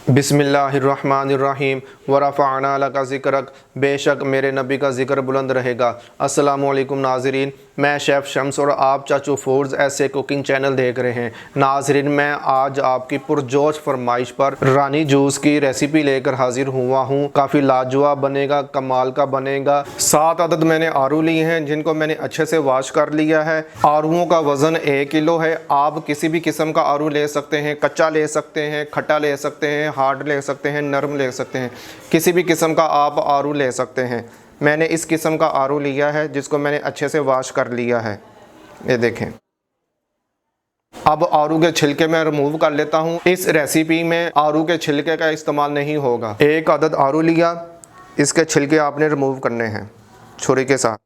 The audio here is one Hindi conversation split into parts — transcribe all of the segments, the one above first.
बिस्मिल्लाहिर्रहमानिर्रहीम वरफ़अना लका ज़िक्रक। बेशक मेरे नबी का ज़िक्र बुलंद रहेगा। अस्सलामु अलैकुम नाज़रीन, मैं शेफ़ शम्स और आप चाचू फूड्स ऐसे कुकिंग चैनल देख रहे हैं। नाज़रीन, मैं आज आपकी पुरजोश फरमाइश पर रानी जूस की रेसिपी लेकर हाजिर हुआ हूँ। काफ़ी लाजवाब बनेगा, कमाल का बनेगा। 7 अदद मैंने आलू लिए हैं जिनको मैंने अच्छे से वॉश कर लिया है। आलूओं का वज़न 1 किलो है। आप किसी भी किस्म का आलू ले सकते हैं, कच्चा ले सकते हैं, खट्टा ले सकते हैं, हार्ड ले सकते हैं, नरम ले सकते हैं, किसी भी किस्म का आप आलू ले सकते हैं। मैंने इस किस्म का आलू लिया है जिसको मैंने अच्छे से वॉश कर लिया है। ये देखें। अब आलू के छिलके मैं रिमूव कर लेता हूँ। इस रेसिपी में आलू के छिलके का इस्तेमाल नहीं होगा। 1 अदद आलू लिया, इसके छिलके आपने रिमूव करने हैं छुरी के साथ।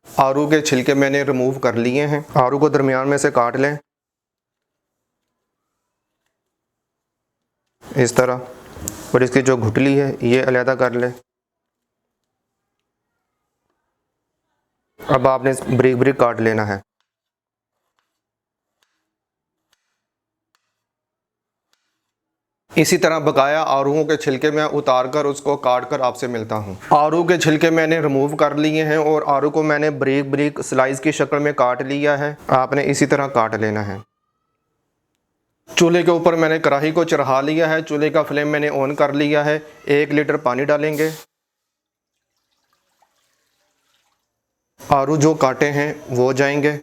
आलू के छिलके मैंने रिमूव कर लिए हैं। आलू को दरमियान में से काट लें इस तरह, और इसकी जो घुटली है ये अलहदा कर लें। अब आपने बारीक बारीक काट लेना है। इसी तरह बकाया आलूओं के छिलके मैं उतार कर उसको काट कर आपसे मिलता हूँ। आलू के छिलके मैंने रिमूव कर लिए हैं और आलू को मैंने बारीक बारीक स्लाइस की शक्ल में काट लिया है। आपने इसी तरह काट लेना है। चूल्हे के ऊपर मैंने कढ़ाई को चढ़ा लिया है। चूल्हे का फ्लेम मैंने ऑन कर लिया है। 1 लीटर पानी डालेंगे। आलू जो काटे हैं वो जाएंगे।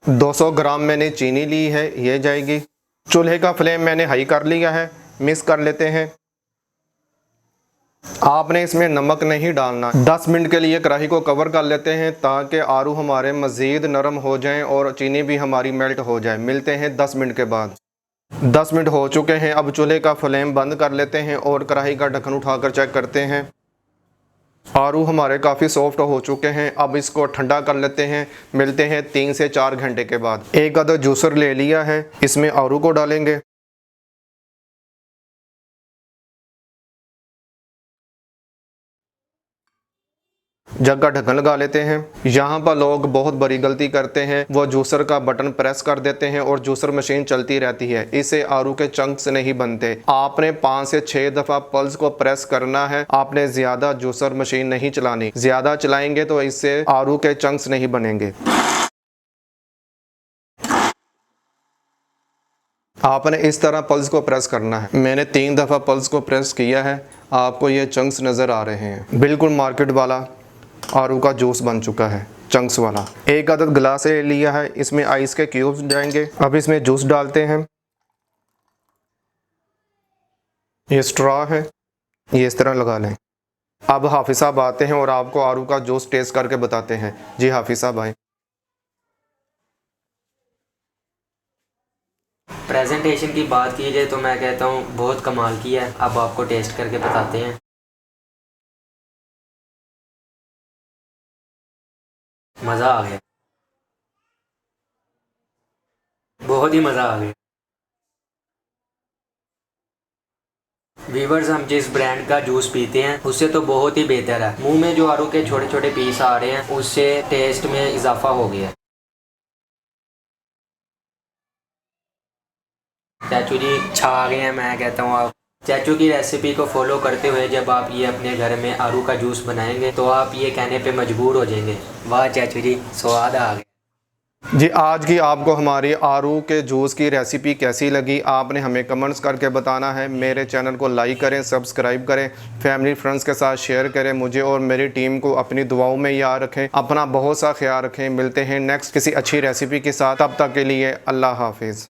200 ग्राम मैंने चीनी ली है, ये जाएगी। चूल्हे का फ्लेम मैंने हाई कर लिया है। मिक्स कर लेते हैं। आपने इसमें नमक नहीं डालना। 10 मिनट के लिए कढ़ाई को कवर कर लेते हैं ताकि आलू हमारे मज़ीद नरम हो जाएं और चीनी भी हमारी मेल्ट हो जाए। मिलते हैं 10 मिनट के बाद। 10 मिनट हो चुके हैं। अब चूल्हे का फ्लेम बंद कर लेते हैं और कढ़ाई का ढक्कन उठाकर चेक करते हैं। आलू हमारे काफ़ी सॉफ्ट हो चुके हैं। अब इसको ठंडा कर लेते हैं। मिलते हैं 3 से 4 घंटे के बाद। 1 अदद जूसर ले लिया है, इसमें आलू को डालेंगे। जग का ढक्कन लगा लेते हैं। यहाँ पर लोग बहुत बड़ी गलती करते हैं, वो जूसर का बटन प्रेस कर देते हैं और जूसर मशीन चलती रहती है। इससे आलू के चंक्स नहीं बनते। आपने 5 से 6 दफ़ा पल्स को प्रेस करना है। आपने ज़्यादा जूसर मशीन नहीं चलानी। ज़्यादा चलाएंगे तो इससे आलू के चंक्स नहीं बनेंगे। आपने इस तरह पल्स को प्रेस करना है। मैंने 3 दफ़ा पल्स को प्रेस किया है। आपको ये चंक्स नज़र आ रहे हैं। बिल्कुल मार्केट वाला आलू का जूस बन चुका है, चंक्स वाला। 1 अदद गिलास ले लिया है, इसमें आइस के क्यूब्स जाएंगे। अब इसमें जूस डालते हैं। ये स्ट्रॉ है, ये इस तरह लगा लें। अब हाफिज़ साहब आते हैं और आपको आलू का जूस टेस्ट करके बताते हैं। जी हाफिज़ साहब आए। प्रेजेंटेशन की बात की जाए तो मैं कहता हूँ बहुत कमाल की है। अब आपको टेस्ट करके बताते हैं। मज़ा आ गया, बहुत ही मज़ा आ गया। वीवर्स, हम जिस ब्रांड का जूस पीते हैं उससे तो बहुत ही बेहतर है। मुंह में जो आलू के छोटे छोटे पीस आ रहे हैं उससे टेस्ट में इजाफा हो गया। चाचू जी छा गए हैं। मैं कहता हूँ आप चाचू की रेसिपी को फॉलो करते हुए जब आप ये अपने घर में आलू का जूस बनाएंगे तो आप ये कहने पे मजबूर हो जाएंगे, वाह चाचू जी स्वाद आ गया। जी, आज की आपको हमारी आलू के जूस की रेसिपी कैसी लगी आपने हमें कमेंट्स करके बताना है। मेरे चैनल को लाइक करें, सब्सक्राइब करें, फैमिली फ्रेंड्स के साथ शेयर करें। मुझे और मेरी टीम को अपनी दुआओं में याद रखें। अपना बहुत सा ख्याल रखें। मिलते हैं नेक्स्ट किसी अच्छी रेसिपी के साथ। तब तक के लिए अल्लाह हाफिज़।